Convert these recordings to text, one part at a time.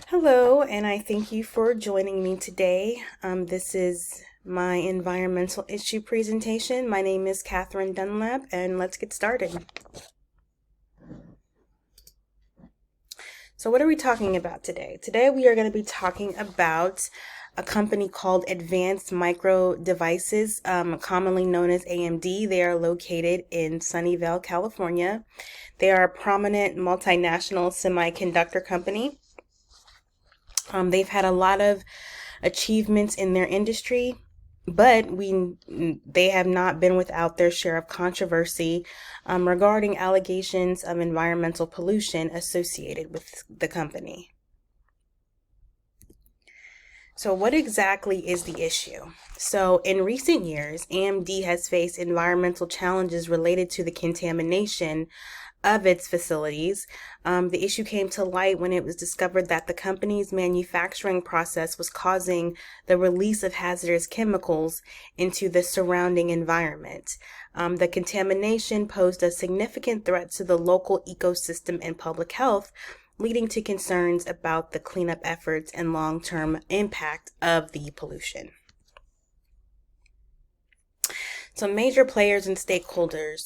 Hello, and I thank you for joining me today. This is my environmental issue presentation. My name is Catherine Dunlap, and let's get started. So, what are we talking about today? Today, we are going to be talking about a company called Advanced Micro Devices, commonly known as AMD. They are located in Sunnyvale, California. They are a prominent multinational semiconductor company. They've had a lot of achievements in their industry, but they have not been without their share of controversy regarding allegations of environmental pollution associated with the company. So, what exactly is the issue? So, in recent years, AMD has faced environmental challenges related to the contamination of its facilities. The issue came to light when it was discovered that the company's manufacturing process was causing the release of hazardous chemicals into the surrounding environment. The contamination posed a significant threat to the local ecosystem and public health, leading to concerns about the cleanup efforts and long-term impact of the pollution. So, major players and stakeholders.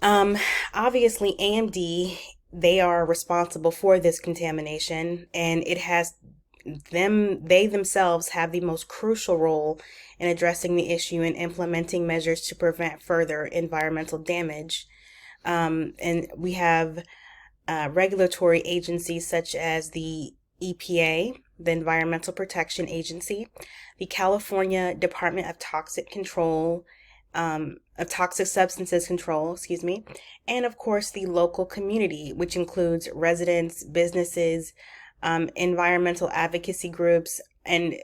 Um, Obviously, AMD, they are responsible for this contamination, and they themselves have the most crucial role in addressing the issue and implementing measures to prevent further environmental damage. And we have regulatory agencies such as the EPA, the Environmental Protection Agency, the California Department of Toxic Substances Control, and of course the local community, which includes residents, businesses, environmental advocacy groups, and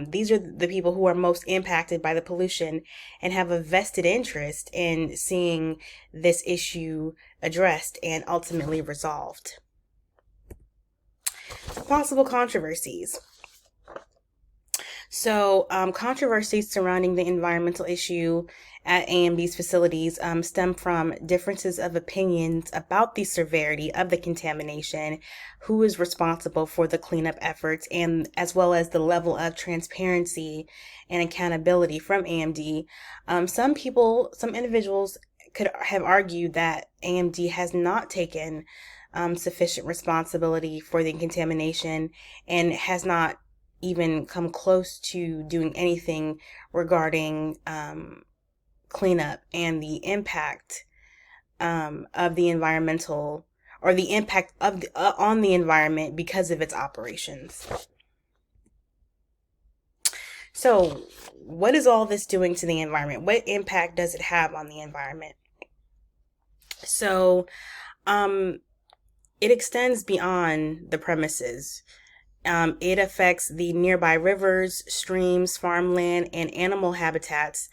these are the people who are most impacted by the pollution and have a vested interest in seeing this issue addressed and ultimately resolved. Possible controversies. So, controversies surrounding the environmental issue at AMD's facilities stem from differences of opinions about the severity of the contamination, who is responsible for the cleanup efforts, and as well as the level of transparency and accountability from AMD. Some individuals could have argued that AMD has not taken sufficient responsibility for the contamination and has not even come close to doing anything regarding cleanup and the impact of the environmental or the impact of on the environment because of its operations. So, what is all this doing to the environment? What impact does it have on the environment? So, it extends beyond the premises. It affects the nearby rivers, streams, farmland, and animal habitats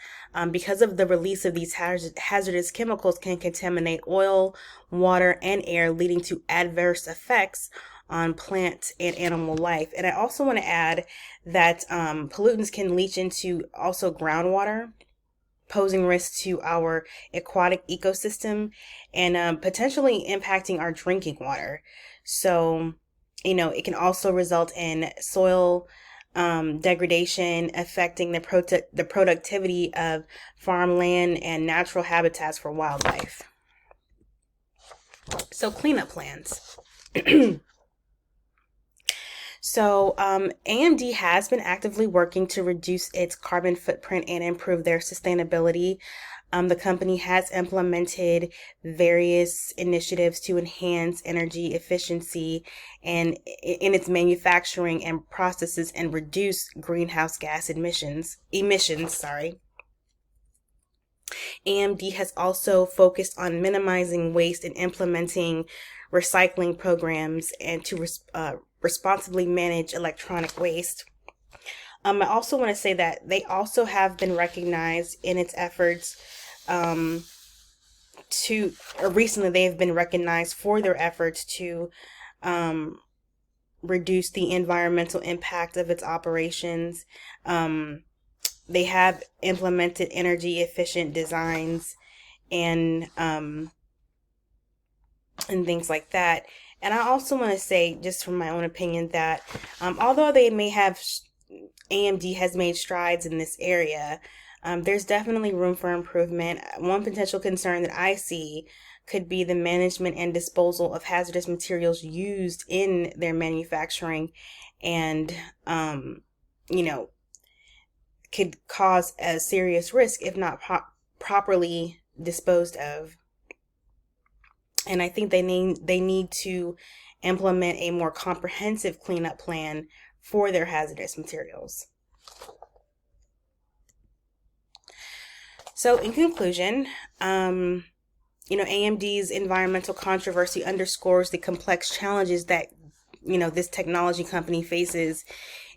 because of the release of these hazardous chemicals can contaminate oil, water, and air, leading to adverse effects on plant and animal life. And I also want to add that pollutants can leach into also groundwater, posing risks to our aquatic ecosystem and potentially impacting our drinking water. So, it can also result in soil degradation, affecting the productivity of farmland and natural habitats for wildlife. So, cleanup plans. So, AMD has been actively working to reduce its carbon footprint and improve their sustainability. The company has implemented various initiatives to enhance energy efficiency and in its manufacturing and processes and reduce greenhouse gas emissions, sorry. AMD has also focused on minimizing waste and implementing recycling programs and to responsibly manage electronic waste. I also want to say that they also have been recognized in its efforts recently they have been recognized for their efforts to reduce the environmental impact of its operations. They have implemented energy efficient designs and things like that. And I also want to say, just from my own opinion, that although they may have, AMD has made strides in this area, there's definitely room for improvement. One potential concern that I see could be the management and disposal of hazardous materials used in their manufacturing, and, you know, could cause a serious risk if not properly disposed of. And I think they need to implement a more comprehensive cleanup plan for their hazardous materials. So, in conclusion, AMD's environmental controversy underscores the complex challenges that this technology company faces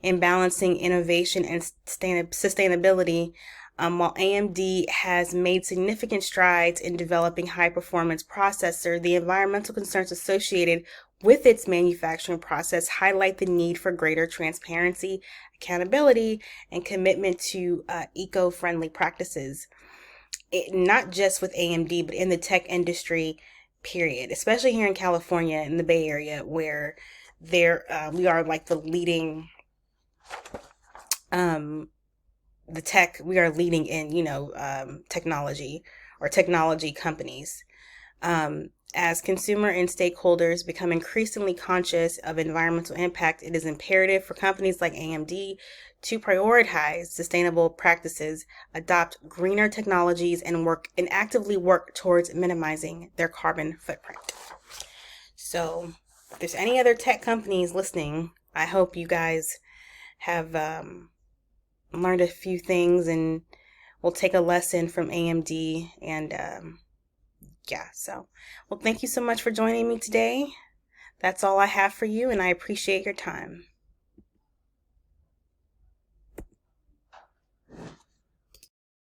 in balancing innovation and sustainability. While AMD has made significant strides in developing high performance processor, the environmental concerns associated with its manufacturing process highlight the need for greater transparency, accountability, and commitment to eco-friendly practices. Not just with AMD, but in the tech industry, period. Especially here in California, in the Bay Area, where we are like the leading, um, we are leading in, technology, or technology companies. As consumer and stakeholders become increasingly conscious of environmental impact, it is imperative for companies like AMD to prioritize sustainable practices, adopt greener technologies, and actively work towards minimizing their carbon footprint. So, if there's any other tech companies listening, I hope you guys have learned a few things and will take a lesson from AMD. And well, thank you so much for joining me today. That's all I have for you, and I appreciate your time.